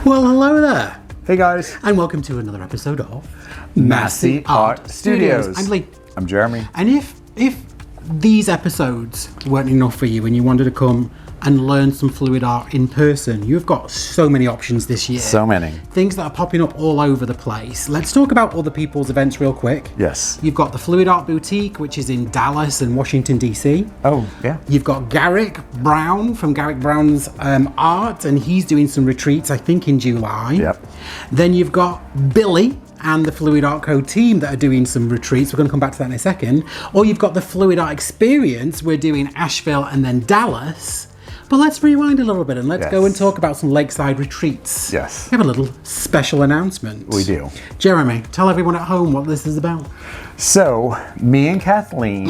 Well, hello there. Hey guys. And welcome to another episode of Masse Art Studios. I'm Lee. I'm Jeremy. And if these episodes weren't enough for you and you wanted to come and learn some fluid art in person, you've got so many options this year. So many. Things that are popping up all over the place. Let's talk about other people's events real quick. Yes. You've got the Fluid Art Boutique, which is in Dallas and Washington, D.C. Oh, yeah. You've got Garrick Brown from Garrick Brown's Art, and he's doing some retreats, I think, in July. Yep. Then you've got Billy and the Fluid Art Co team that are doing some retreats. We're going to come back to that in a second. Or you've got the Fluid Art Experience. We're doing Asheville and then Dallas. But let's rewind a little bit and let's go and talk about some Lakeside Retreats. Yes. We have a little special announcement. We do. Jeremy, tell everyone at home what this is about. So, me and Kathleen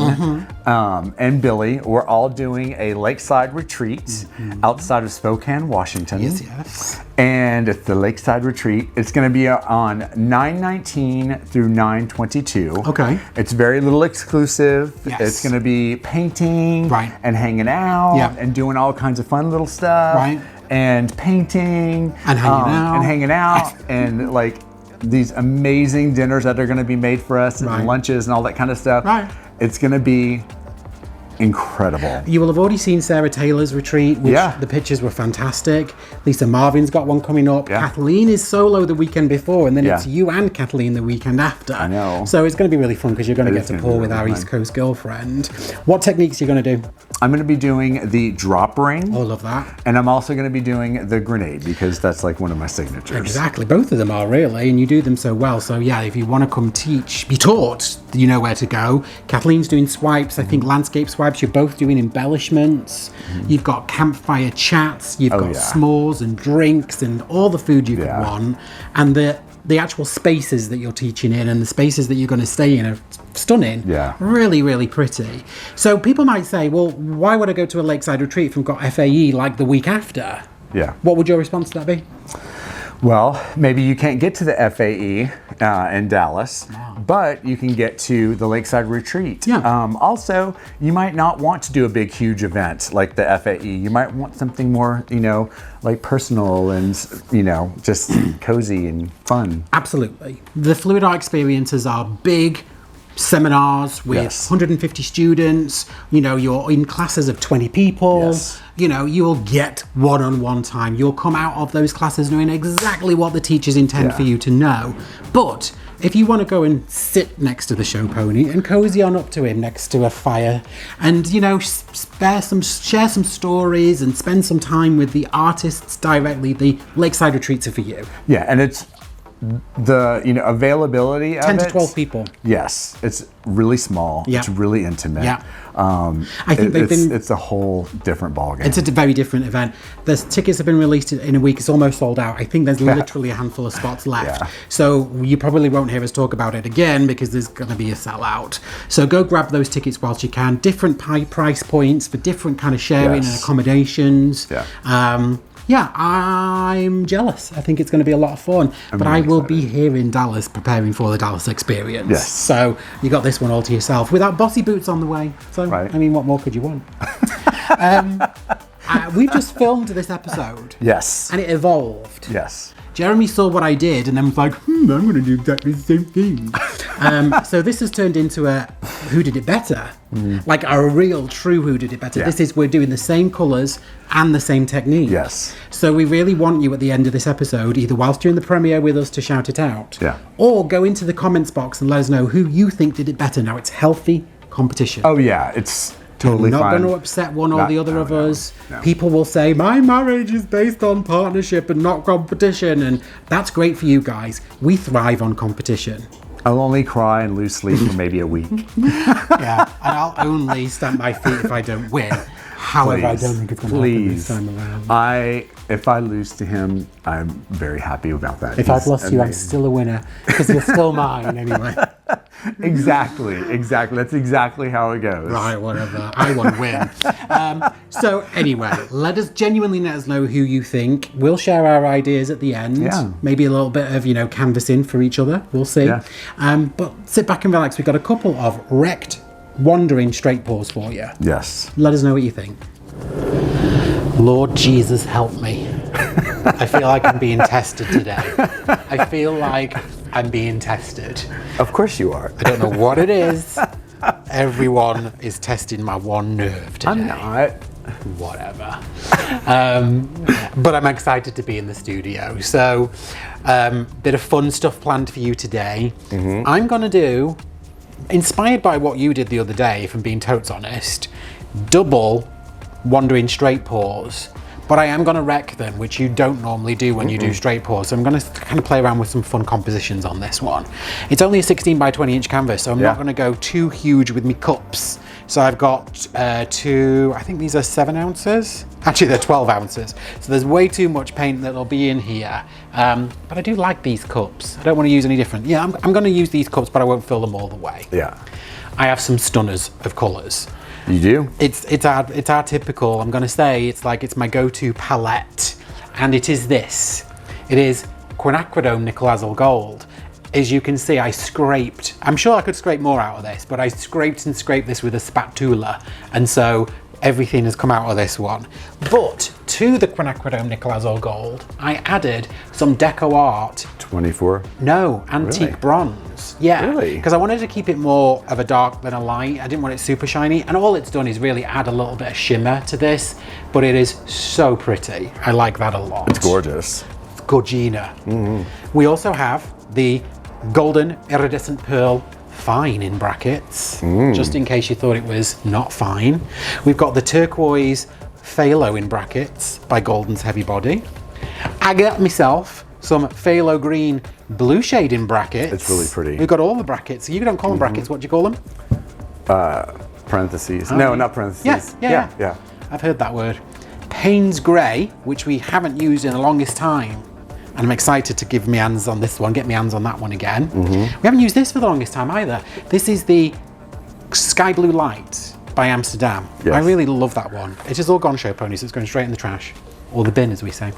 and Billy, we're all doing a Lakeside Retreat outside of Spokane, Washington. Yes. And it's the Lakeside Retreat. It's going to be on 9/19 through 9/22. Okay. It's very little exclusive. Yes. It's going to be painting and hanging out and doing all kinds of fun little stuff. Right. And painting. And hanging out. And like these amazing dinners that are going to be made for us and lunches and all that kind of stuff. Right. It's going to be incredible. You will have already seen Sarah Taylor's retreat, which the pictures were fantastic. Lisa Marvin's got one coming up. Yeah. Kathleen is solo the weekend before, and then it's you and Kathleen the weekend after. I know. So it's going to be really fun because you're going to get to pour with our East Coast girlfriend. What techniques are you going to do? I'm going to be doing the drop ring. Oh, love that. And I'm also going to be doing the grenade because that's like one of my signatures. Exactly. Both of them are really, and you do them so well. So yeah, if you want to come be taught, you know where to go. Kathleen's doing swipes, I think landscape swipes. You're both doing embellishments. You've got campfire chats. You've got s'mores and drinks and all the food you could want. And the actual spaces that you're teaching in and the spaces that you're going to stay in are stunning. Yeah. Really, really pretty. So people might say, well, why would I go to a Lakeside Retreat if I've got FAE like the week after? Yeah. What would your response to that be? Well, maybe you can't get to the FAE in Dallas, but you can get to the Lakeside Retreat. Yeah. Also, you might not want to do a big, huge event like the FAE. You might want something more, like personal and, just cozy and fun. Absolutely. The Fluid Art Experiences are big seminars with 150 students. You're in classes of 20 people. You will get one-on-one time. You'll come out of those classes knowing exactly what the teachers intend for you to know. But if you want to go and sit next to the show pony and cozy on up to him next to a fire and, share some stories and spend some time with the artists directly, the Lakeside Retreats are for you. Yeah, and it's the availability of 10 to 12 people. Yes, it's really small. Yeah. It's really intimate. Yeah. I think it's a whole different ballgame. It's a very different event. The tickets have been released in a week. It's almost sold out. I think there's literally a handful of spots left. So you probably won't hear us talk about it again because there's going to be a sellout. So go grab those tickets whilst you can. Different price points for different kind of sharing and accommodations. I'm jealous. I think it's going to be a lot of fun. But I will be here in Dallas preparing for the Dallas experience. Yes. So you got this one all to yourself without bossy boots on the way. So, I mean, what more could you want? We've just filmed this episode. Yes. And it evolved. Yes. Jeremy saw what I did and then was like, I'm going to do exactly the same thing. So this has turned into a Who Did It Better? Like a real, true Who Did It Better. This is, we're doing the same colours and the same technique. Yes. So we really want you at the end of this episode, either whilst you're in the premiere with us to shout it out, or go into the comments box and let us know who you think did it better. Now, it's healthy competition. Oh, yeah. It's Totally You're not fine. going to upset one or the other of us. no. People will say, my marriage is based on partnership and not competition. And that's great for you guys. We thrive on competition. I'll only cry and lose sleep for maybe a week. Yeah, and I'll only stamp my feet if I don't win. However, I don't think it's going to happen this time around. If I lose to him, I'm very happy about that. If I've lost you, I'm still a winner because you're still mine anyway. Exactly. That's exactly how it goes. Right, whatever. I want to win. So anyway, let us know who you think. We'll share our ideas at the end. Yeah. Maybe a little bit of, canvassing for each other. We'll see. Yeah. But sit back and relax. We've got a couple of wrecked, wandering straight paws for you. Yes. Let us know what you think. Lord Jesus, help me. I feel like I'm being tested today. I feel like I'm being tested. Of course you are. I don't know what it is. Everyone is testing my one nerve today. I'm not. Whatever. But I'm excited to be in the studio. So, bit of fun stuff planned for you today. I'm going to do, inspired by what you did the other day, if I'm being totes honest, double wandering straight paws. But I am going to wreck them, which you don't normally do when you do straight paws. So I'm going to kind of play around with some fun compositions on this one. It's only a 16 by 20 inch canvas, so I'm not going to go too huge with me cups. So I've got two, I think these are 7 ounces. Actually, they're 12 ounces. So there's way too much paint that'll be in here. But I do like these cups. I don't want to use any different. Yeah, I'm going to use these cups, but I won't fill them all the way. Yeah. I have some stunners of colours. You do? It's our typical, I'm going to say, it's my go-to palette. And it is this. It is quinacridone nickel azul gold. As you can see, I scraped, I'm sure I could scrape more out of this, but I scraped this with a spatula. And so everything has come out of this one. But to the quinacridone nickel azul gold, I added some deco art. 24? No, antique Really? bronze. Yeah, Really? because I wanted to keep it more of a dark than a light. I didn't want it super shiny, and all it's done is really add a little bit of shimmer to this, but it is so pretty. I like that a lot. It's gorgeous. It's Gorgina. We also have the golden iridescent pearl fine in brackets, just in case you thought it was not fine. We've got the turquoise phthalo in brackets by Golden's Heavy Body. I got myself some phthalo green blue shade in brackets. It's really pretty. We've got all the brackets. You don't call them brackets, what do you call them? Parentheses. No, not parentheses. Yes, yeah. I've heard that word. Payne's Grey, which we haven't used in the longest time. And I'm excited to give my hands on this one, get my hands on that one again. We haven't used this for the longest time either. This is the Sky Blue Light by Amsterdam. Yes. I really love that one. It is all gone show pony, so it's going straight in the trash. Or the bin, as we say.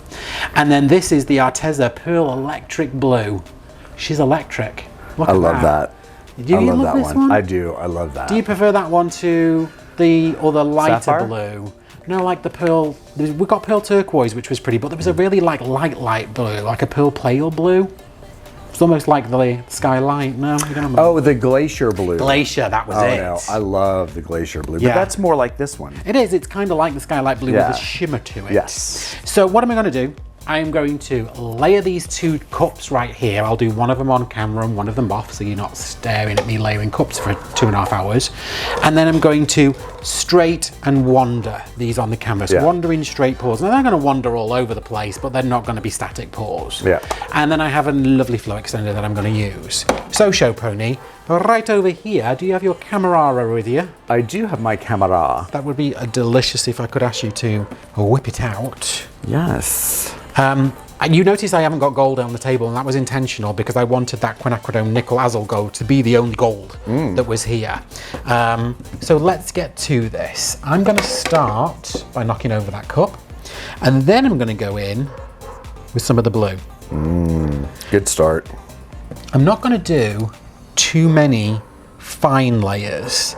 And then this is the Arteza Pearl Electric Blue. She's electric. Look I at love that. Do you love that this one? I do. I love that. Do you prefer that one to the lighter Sapphire? blue? No, like the pearl. We got pearl turquoise, which was pretty, but there was a really light blue, like a pearl pale blue. It's almost like the skylight. No, you don't know. Oh, the glacier blue. Glacier, that was it. No, I love the glacier blue, Yeah. but that's more like this one. It is. It's kind of like the skylight blue Yeah. with a shimmer to it. Yes. So what am I going to do? I am going to layer these 2 cups right here. I'll do one of them on camera and one of them off, so you're not staring at me layering cups for 2.5 hours. And then I'm going to straight and wander these on the canvas. Yeah. Wandering straight paws. Now they're going to wander all over the place, but they're not going to be static paws. Yeah. And then I have a lovely flow extender that I'm going to use. So show pony, right over here, do you have your camera with you? I do have my camera. That would be delicious if I could ask you to whip it out. Yes. You notice I haven't got gold on the table, and that was intentional because I wanted that quinacridone nickel azul gold to be the only gold that was here. So let's get to this. I'm going to start by knocking over that cup, and then I'm going to go in with some of the blue. Good start. I'm not going to do too many fine layers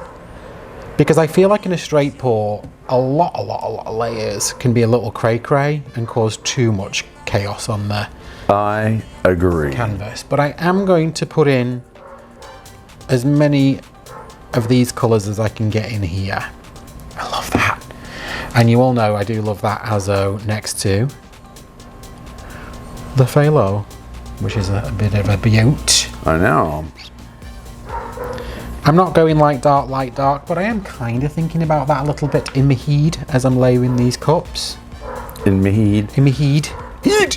because I feel like in a straight pour, a lot of layers can be a little cray-cray and cause too much chaos on the I agree. canvas. But I am going to put in as many of these colours as I can get in here. I love that. And you all know I do love that azo next to the phthalo, which is a bit of a beaut. I know. I'm not going light, dark, but I am kind of thinking about that a little bit in my head as I'm layering these cups. In my head. In my head.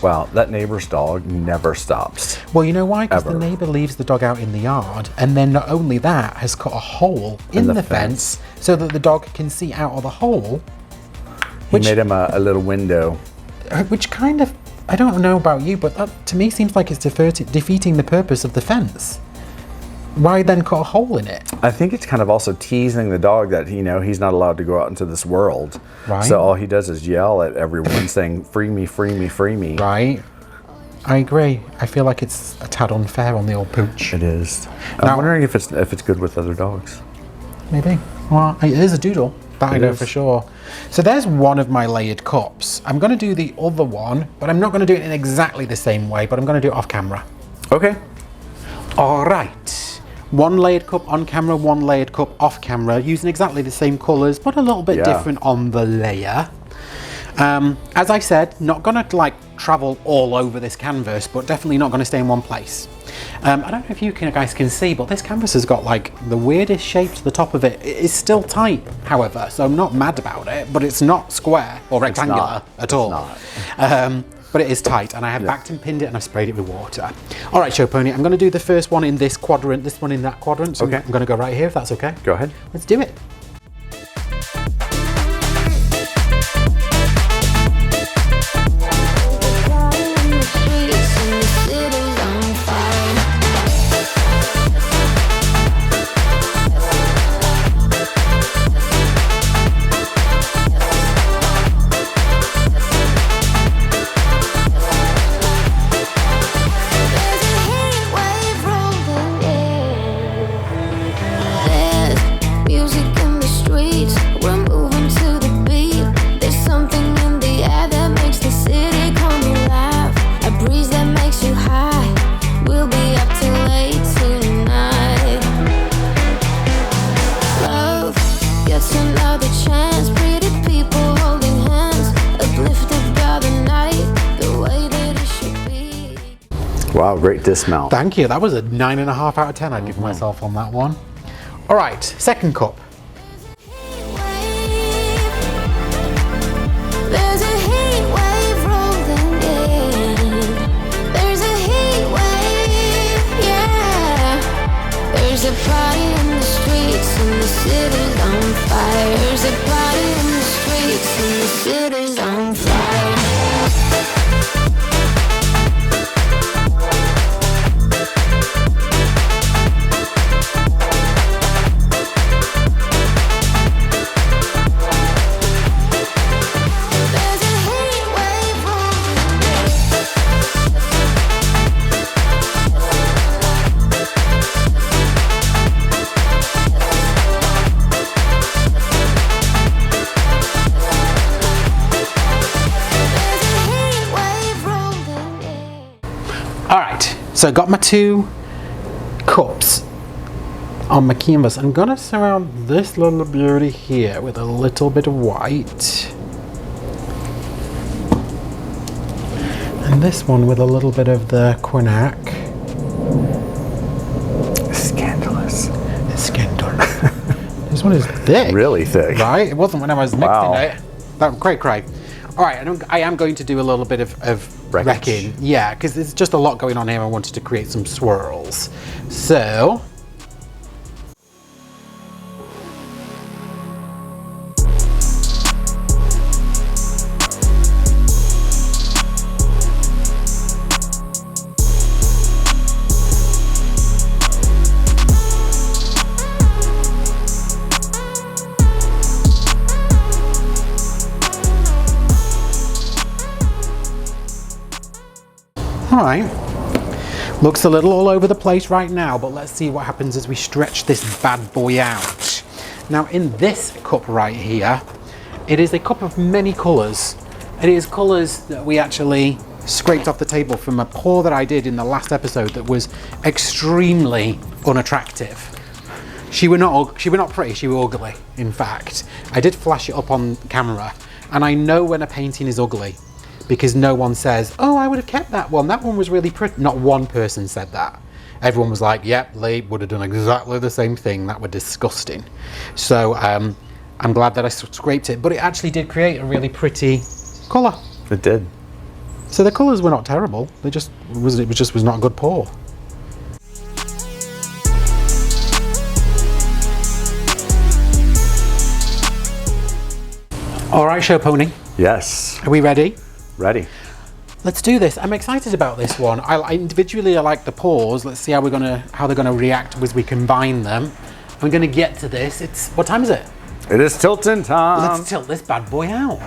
Wow, that neighbor's dog never stops. Well, you know why? Because the neighbour leaves the dog out in the yard, and then not only that, has cut a hole in the fence so that the dog can see out of the hole. He made him a little window. Which kind of, I don't know about you, but that to me seems like it's defeating the purpose of the fence. Why then cut a hole in it? I think it's kind of also teasing the dog that, you know, he's not allowed to go out into this world. Right. So all he does is yell at everyone saying, free me, free me, free me. Right. I agree. I feel like it's a tad unfair on the old pooch. It is. I'm wondering if it's good with other dogs. Maybe. Well, it is a doodle. That I know for sure. So there's one of my layered cups. I'm going to do the other one, but I'm not going to do it in exactly the same way, but I'm going to do it off camera. Okay. All right. One layered cup on camera, one layered cup off camera, using exactly the same colours, but a little bit different on the layer. As I said, not gonna like travel all over this canvas, but definitely not gonna stay in one place. I don't know if you guys can see, but this canvas has got like the weirdest shape to the top of it. It is still tight, however, so I'm not mad about it, but it's not square or rectangular at all. But it is tight, and I have backed and pinned it, and I've sprayed it with water. All right, Show Pony, I'm going to do the first one in this quadrant, this one in that quadrant. So I'm going to go right here, if that's okay. Go ahead. Let's do it. Wow, great dismount. Thank you. That was a 9.5 out of 10 I'd give myself on that one. All right, second cup. There's a heat wave rolling in. There's a heat wave, yeah. There's a party in the streets and the city's on fire. There's a party in the streets and the city's on fire. So I got my two cups on my canvas. I'm gonna surround this little beauty here with a little bit of white. And this one with a little bit of the quinacre. Scandalous. It's scandalous. This one is thick. Really thick. Right? It wasn't when I was mixing it. That was cray. All right, I am going to do a little bit of wrecking. Yeah, because there's just a lot going on here. I wanted to create some swirls. So, all right, looks a little all over the place right now, but let's see what happens as we stretch this bad boy out. Now in this cup right here, it is a cup of many colours. It is colours that we actually scraped off the table from a pour that I did in the last episode that was extremely unattractive. She were not pretty, she were ugly, in fact. I did flash it up on camera, and I know when a painting is ugly, because no one says, oh, I would have kept that one was really pretty. Not one person said that. everyone was like, yep, Lee would have done exactly the same thing. That were disgusting. So I'm glad that I scraped it, but it actually did create a really pretty colour. It did. So the colours were not terrible. It just was not a good pour. All right, show pony. Yes. Are we ready? Ready. Let's do this. I'm excited about this one. I individually like the pours. Let's see how they're gonna react as we combine them. We're gonna get to this. What time is it? It is tilting time. Let's tilt this bad boy out.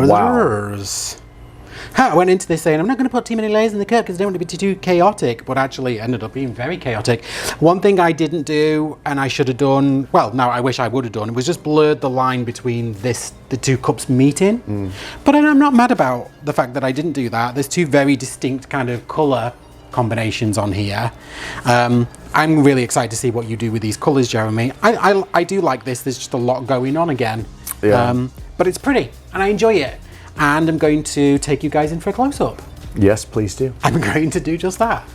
Wow. I went into this saying I'm not going to put too many layers in the curve because I don't want it to be too chaotic, but actually it ended up being very chaotic. One thing I didn't do and I should have done, well, no, I wish I would have done, it was just blurred the line between the two cups meeting. But I'm not mad about the fact that I didn't do that. There's two very distinct kind of colour combinations on here. I'm really excited to see what you do with these colours, Jeremy. I do like this. There's just a lot going on again. Yeah. But it's pretty and I enjoy it. And I'm going to take you guys in for a close-up. Yes, please do. I'm going to do just that.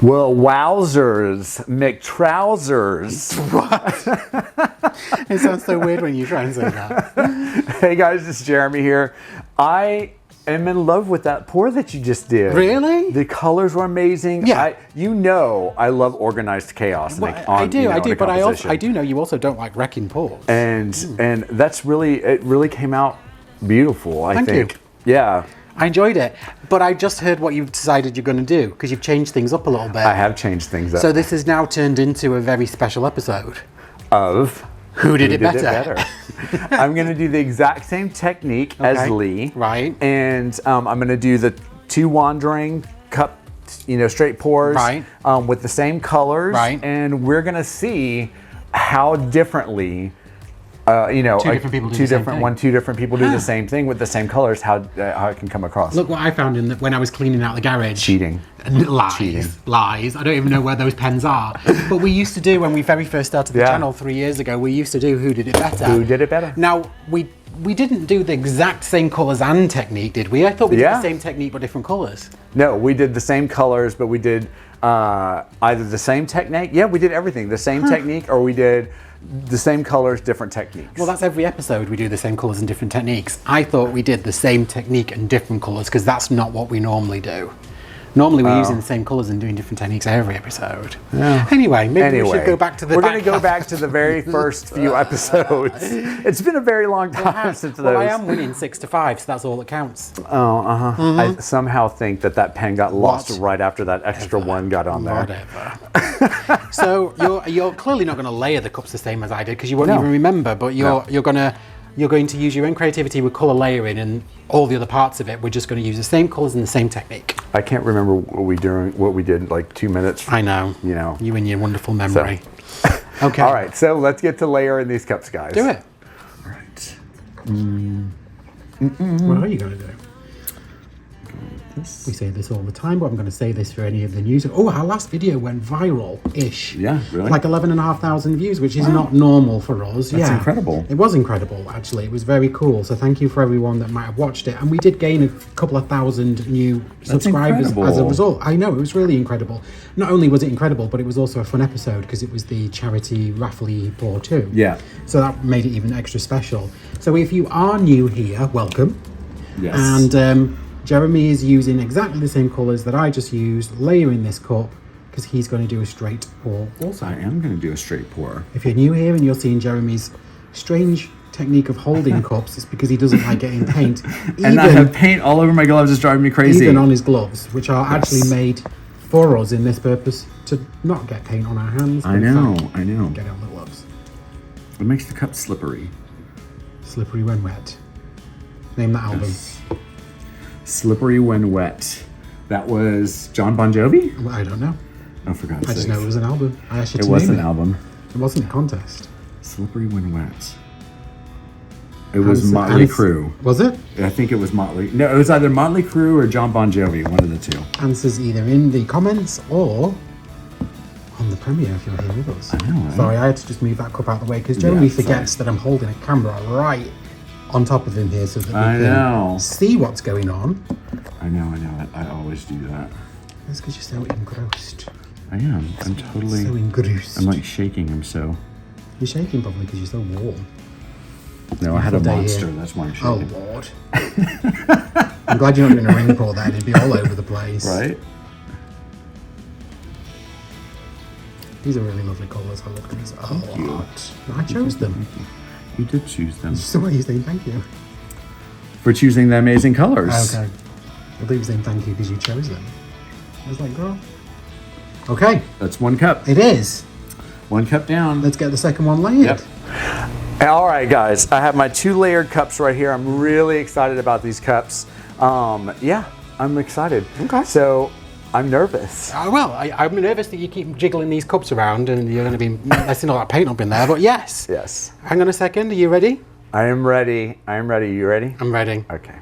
Well, wowzers, McTrousers. What? It sounds so weird when you try and say that. Hey guys, it's Jeremy here. I am in love with that pour that you just did. Really? The colors were amazing. Yeah. I love organized chaos. Well, I do, but I do know you also don't like wrecking pours. And that's really, it really came out beautiful, I Thank think. you. Yeah. I enjoyed it, but I just heard what you've decided you're going to do because you've changed things up a little bit. I have changed things up. So this has now turned into a very special episode Of Who Did It Better? I'm going to do the exact same technique as Lee. Right. And I'm going to do the 2 wandering cup, straight pours. Right. With the same colors. Right. And we're going to see how differently, Two different people do the same thing. two different people do the same thing with the same colors, how it can come across. Look what I found when I was cleaning out the garage. Cheating. Lies. Cheating. Lies. I don't even know where those pens are. But we used to do, when we very first started the channel 3 years ago, we used to do Who Did It Better? Who did it better? Now, we didn't do the exact same colours and technique, did we? I thought we did the same technique but different colours. No, we did the same colors, but we did either the same technique. Yeah, we did everything. The same technique, or we did the same colors, different techniques. Well, that's every episode we do the same colours and different techniques. I thought we did the same technique and different colours because that's not what we normally do. Normally we're using the same colours and doing different techniques every episode. Yeah. Anyway, maybe we should go back to the We're going to go back to the very first few episodes. It's been a very long time since those. Well, I am winning 6-5, so that's all that counts. Oh, I somehow think that pen got lost right after that extra one got on there. Whatever. So you're clearly not going to layer the cups the same as I did because you won't even remember. But you're going to use your own creativity with colour layering and all the other parts of it. We're just going to use the same colours and the same technique. I can't remember what we did like 2 minutes. I know. You and your wonderful memory. Okay. All right. So let's get to layering these cups, guys. Do it. All right. What are you going to do? We say this all the time, but I'm going to say this for any of the news. Oh, our last video went viral-ish. Yeah, really? Like 11,500 views, which is not normal for us. That's incredible. It was incredible, actually. It was very cool. So thank you for everyone that might have watched it. And we did gain a couple of thousand new subscribers as a result. I know, it was really incredible. Not only was it incredible, but it was also a fun episode because it was the charity raffle pour too. Yeah. So that made it even extra special. So if you are new here, welcome. Yes. And Jeremy is using exactly the same colours that I just used, layering this cup, because he's going to do a straight pour also. I am going to do a straight pour. If you're new here and you're seeing Jeremy's strange technique of holding cups, it's because he doesn't like getting paint. And I have paint all over my gloves. It's driving me crazy. Even on his gloves, which are actually made for us in this purpose, to not get paint on our hands. I know. Get on the gloves. It makes the cup slippery. Slippery when wet. Name that album. Yes. Slippery When Wet. That was John Bon Jovi? Well, I don't know. Oh, for God's sake. I just know it was an album. I asked you to It was name an album. It wasn't a contest. Slippery When Wet. It was Motley Crue. Was it? I think it was Motley. No, it was either Motley Crue or John Bon Jovi, one of the two. Answers either in the comments or on the premiere if you're here with us. I know, right? Sorry, I had to just move that cup out of the way because Jeremy forgets that I'm holding a camera right on top of him here so that we can see what's going on. I know. I always do that. That's because you're so engrossed. I am. I'm totally... So engrossed. I'm like shaking him so. You're shaking probably because you're so warm. No, I had a monster. That's why I'm shaking. Oh, Lord. I'm glad you're not doing a ring pour then. It'd be all over the place. Right? These are really lovely colours. I looked at these a lot. I chose them. You did choose them. So what are you saying? Thank you. For choosing the amazing colors. Okay. I believe you're saying thank you because you chose them. Just let go. Okay. That's 1 cup. It is. 1 cup down. Let's get the second one layered. Yep. All right, guys. I have my 2 layered cups right here. I'm really excited about these cups. Yeah, I'm excited. Okay. So I'm nervous. Well, I'm nervous that you keep jiggling these cups around and you're going to be messing all that paint up in there, but yes. Yes. Hang on a second, are you ready? I am ready. I am ready. You ready? I'm ready. Okay.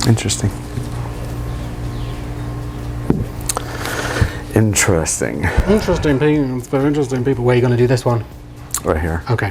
Interesting. Interesting. Interesting people. For interesting people. Where are you going to do this one? Right here. Okay.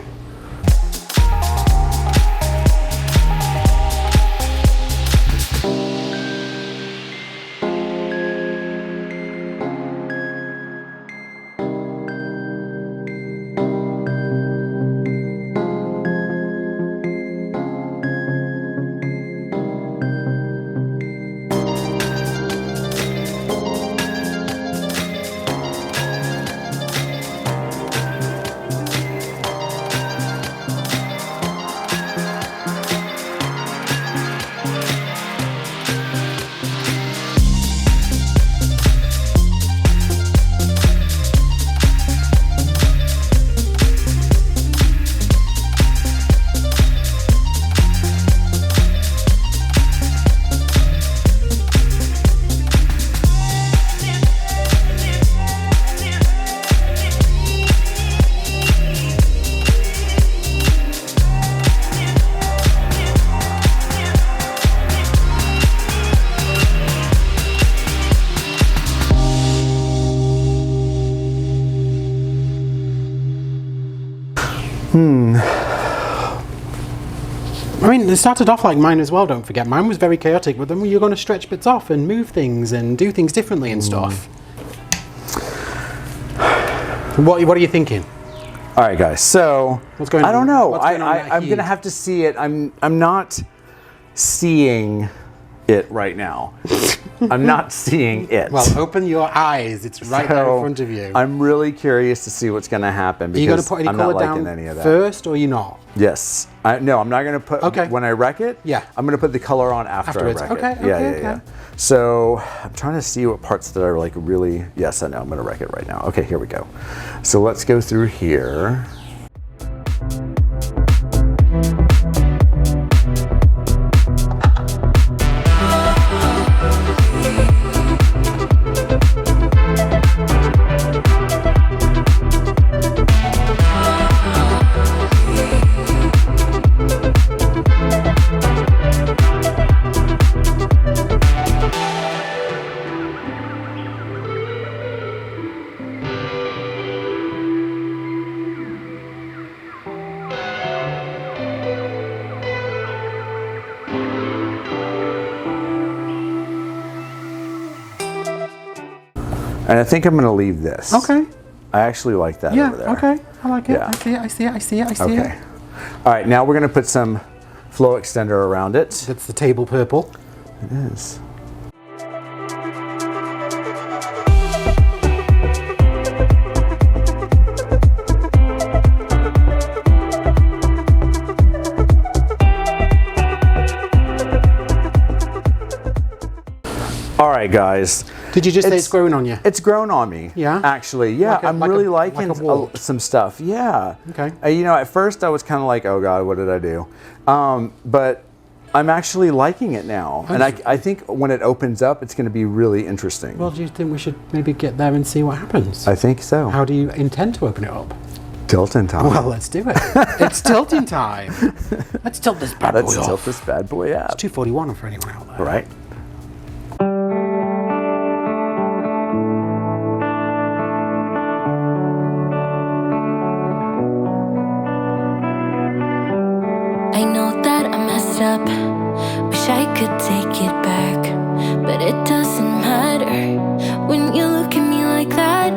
I mean, it started off like mine as well, don't forget. Mine was very chaotic, but then you're going to stretch bits off and move things and do things differently and stuff. What are you thinking? All right, guys. So What's going on? I don't know. What's going on I'm gonna have to see it. I'm not seeing it right now. I'm not seeing it. Well, open your eyes. It's right there in front of you. I'm really curious to see what's going to happen Are you going to because put any I'm not colour liking down any of that. first, or are you not? Yes. No, I'm not going to put. Okay. When I wreck it, Yeah. I'm going to put the color on Afterwards. I wreck Okay, it. okay, Yeah. okay. So I'm trying to see what parts that are like really. Yes, I know. I'm going to wreck it right now. Okay, here we go. So let's go through here. And I think I'm going to leave this. Okay. I actually like that Yeah, over there. okay. I like it. Yeah. I see it. I see it. I see it. I see Okay. it. All right, now we're going to put some flow extender around it. That's the table purple. It is. All right, guys. Did you just say it's growing on you? It's grown on me. Yeah? Actually, yeah. Like a- I'm like a- really like liking a wart. some stuff. Yeah. Okay. You know, at first I was kind of like, oh God, what did I do? But I'm actually liking it now. And I think when it opens up, it's going to be really interesting. Well, do you think we should maybe get there and see what happens? I think so. How do you intend to open it up? Tilting time. Well, let's do it. It's tilting time. Let's tilt this bad boy off. Let's tilt this bad boy out. It's 2:41 for anyone out there. Right. I know that I messed up. Wish I could take it back, but it doesn't matter when you look at me like that.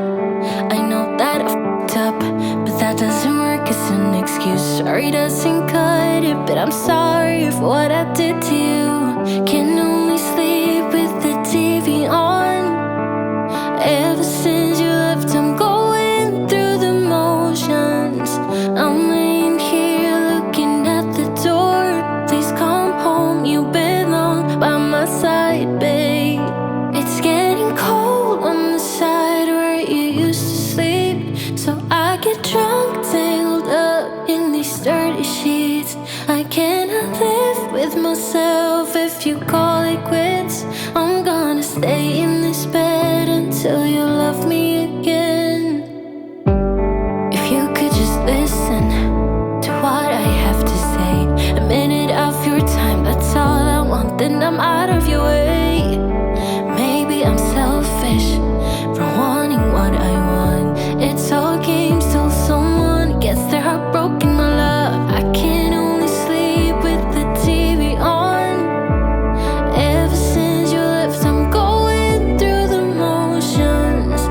I know that I f***ed up, but that doesn't work as an excuse. Sorry doesn't cut it, but I'm sorry for what I did to you. Can only sleep with the TV on. Ever since you left, I'm going through the motions. I'm laying here looking at the door. Please come home, you belong by my side, babe. It's getting cold on the side where you used to sleep, so I get drunk, tangled up in these dirty sheets. I cannot live with myself if you call it quits. I'm gonna stay in this bed until you love me again. If you could just listen to what I have to say, a minute of your time, that's all I want, then I'm out of your way. Maybe I'm selfish for wanting what I want. It's all games till someone gets their heart broken, my love. I can only sleep with the TV on. Ever since you left, I'm going through the motions.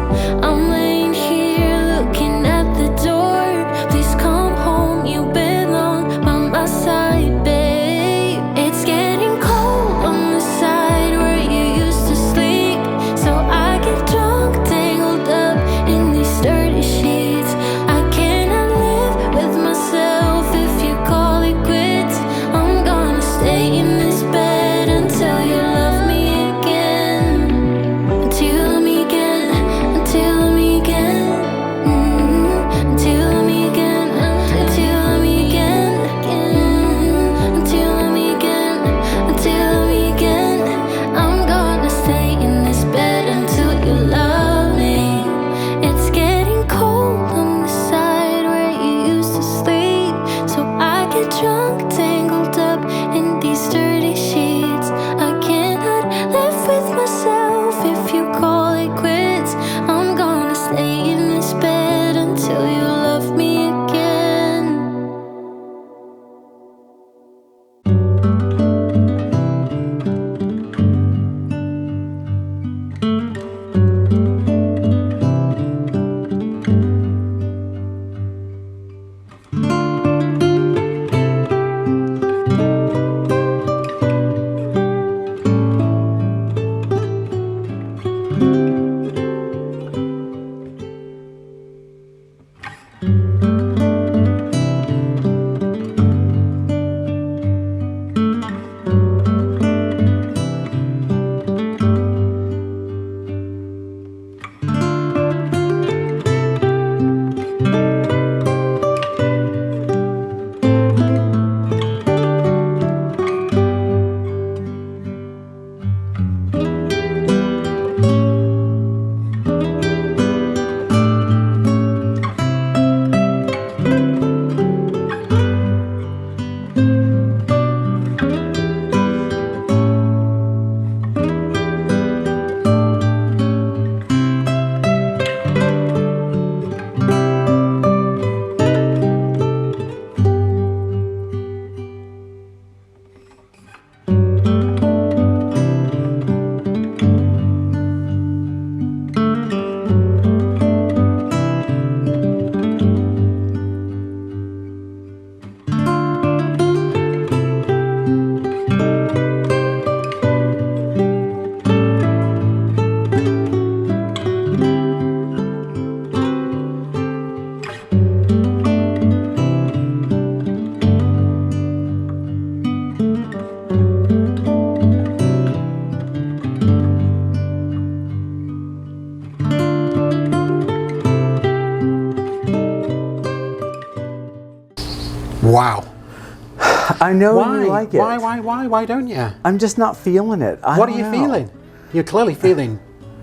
I know Why? you like it. Why don't you? I'm just not feeling it. What are you feeling? You're clearly feeling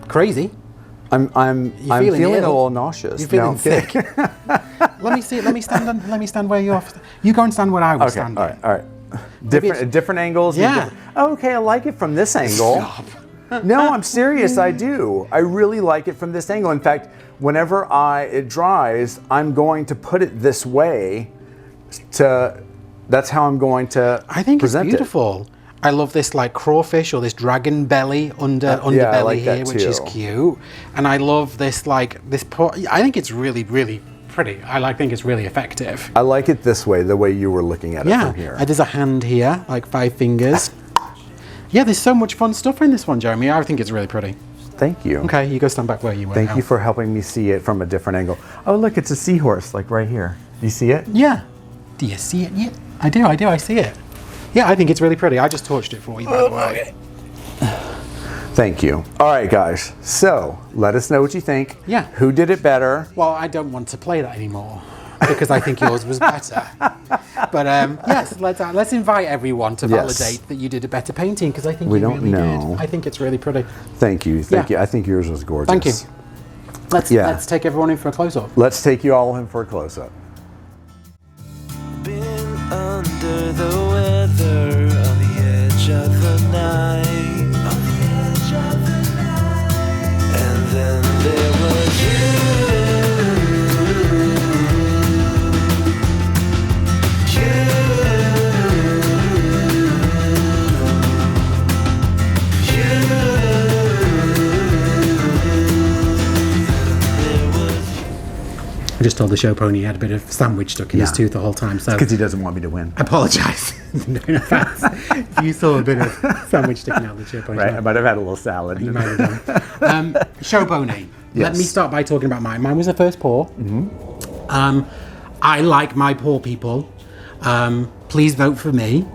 crazy. I'm feeling a little nauseous. You're feeling sick. Let me see. Let me stand where you're. You go and stand where I was standing. All right. Different angles. Yeah. Okay, I like it from this angle. Stop. No, I'm serious. I do. I really like it from this angle. In fact, whenever it dries, I'm going to put it this way. That's how I'm going to. I think it's present beautiful. I love this like crawfish or this dragon belly underbelly I like here, that which is too. cute. And I love this like this. I think it's really, really pretty. I think it's really effective. I like it this way, the way you were looking at it from here. There's a hand here, like 5 fingers. Yeah, there's so much fun stuff in this one, Jeremy. I think it's really pretty. Thank you. Okay, you go stand back where you were. Thank you for helping me see it from a different angle. Oh, look, it's a seahorse, like right here. Do you see it? Yeah. Do you see it yet? I do. I see it. Yeah, I think it's really pretty. I just torched it for you, by the way. Thank you. All right, guys. So let us know what you think. Yeah. Who did it better? Well, I don't want to play that anymore because I think yours was better. But yes, let's invite everyone to validate that you did a better painting because I think you really did. I think it's really pretty. Thank you. Thank you. I think yours was gorgeous. Thank you. Let's take everyone in for a close-up. Let's take you all in for a close-up. Been under the weather, on the edge of the night. And then there was I just told the show pony he had a bit of sandwich stuck in his tooth the whole time. So Because he doesn't want me to win. I apologise. No offense. If you saw a bit of sandwich sticking out of the show pony. Right, I might have had a little salad. You might have done. Show pony. Let me start by talking about mine. Mine was the first pour. Mm-hmm. I like my poor people. Please vote for me.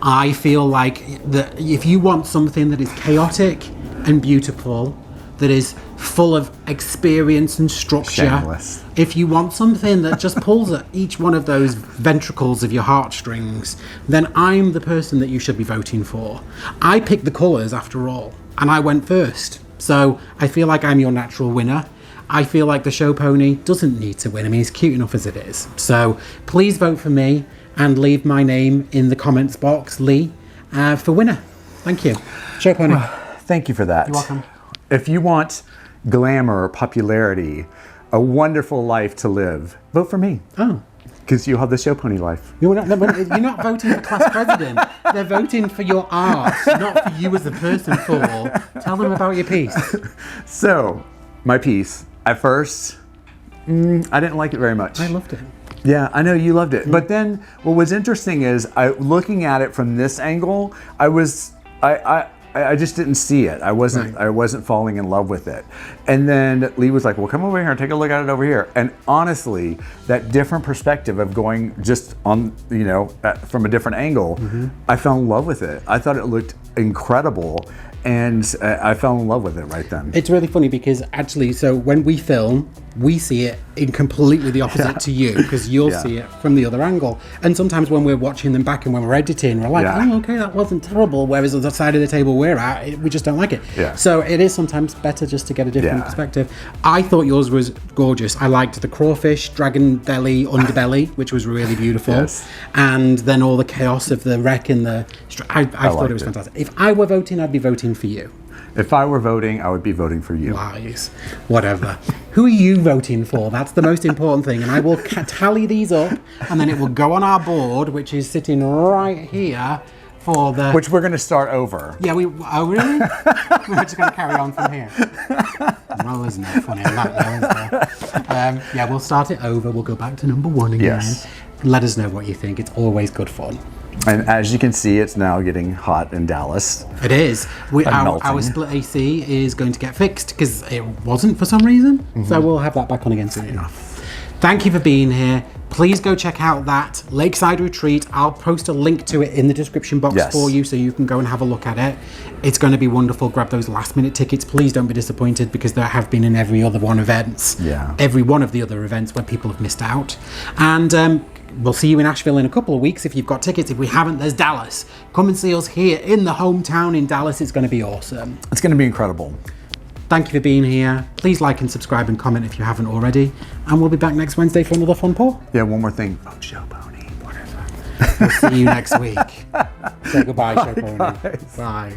I feel like that if you want something that is chaotic and beautiful, that is full of experience and structure. Shameless. If you want something that just pulls at each one of those ventricles of your heartstrings, then I'm the person that you should be voting for. I picked the colours after all, and I went first. So I feel like I'm your natural winner. I feel like the show pony doesn't need to win. I mean, he's cute enough as it is. So please vote for me and leave my name in the comments box, Lee, for winner. Thank you. Show pony. Thank you for that. You're welcome. If you want glamour, popularity, a wonderful life to live, vote for me. Oh. Because you'll have the show pony life. You're not voting for class president. They're voting for your art, not for you as a person, fool. Tell them about your piece. So, my piece, at first, I didn't like it very much. I loved it. Yeah, I know you loved it. But then what was interesting is looking at it from this angle, I just didn't see it. I wasn't falling in love with it. And then Lee was like, well, come over here and take a look at it over here. And honestly, that different perspective of going just on, from a different angle, I fell in love with it. I thought it looked incredible. And I fell in love with it right then. It's really funny because actually, so when we film, we see it in completely the opposite to you because you'll see it from the other angle. And sometimes when we're watching them back and when we're editing, we're like, oh, okay, that wasn't terrible. Whereas on the side of the table we're at, we just don't like it. Yeah. So it is sometimes better just to get a different perspective. I thought yours was gorgeous. I liked the crawfish, dragon belly, underbelly, which was really beautiful. Yes. And then all the chaos of the wreck and the... I thought it was fantastic. If I were voting, I'd be voting for you. If I were voting, I would be voting for you. Lies. Whatever. Who are you voting for? That's the most important thing. And I will tally these up, and then it will go on our board, which is sitting right here for the... Which we're going to start over. Yeah, oh, really? We're just going to carry on from here. Well, isn't that funny? Yeah, we'll start it over. We'll go back to number 1 again. Yes. Let us know what you think. It's always good fun. And as you can see, it's now getting hot in Dallas. It is. Our split AC is going to get fixed because it wasn't for some reason. So we'll have that back on again soon enough. Thank you for being here. Please go check out that Lakeside Retreat. I'll post a link to it in the description box for you so you can go and have a look at it. It's going to be wonderful. Grab those last minute tickets. Please don't be disappointed because there have been in every other one events. Yeah. Every one of the other events where people have missed out. And we'll see you in Asheville in a couple of weeks if you've got tickets. If we haven't, there's Dallas. Come and see us here in the hometown in Dallas. It's going to be awesome. It's going to be incredible. Thank you for being here. Please like and subscribe and comment if you haven't already. And we'll be back next Wednesday for another fun pour. Yeah, one more thing. Oh, Joe Pony. Whatever. We'll see you next week. Say goodbye, Joe Pony. Guys. Bye.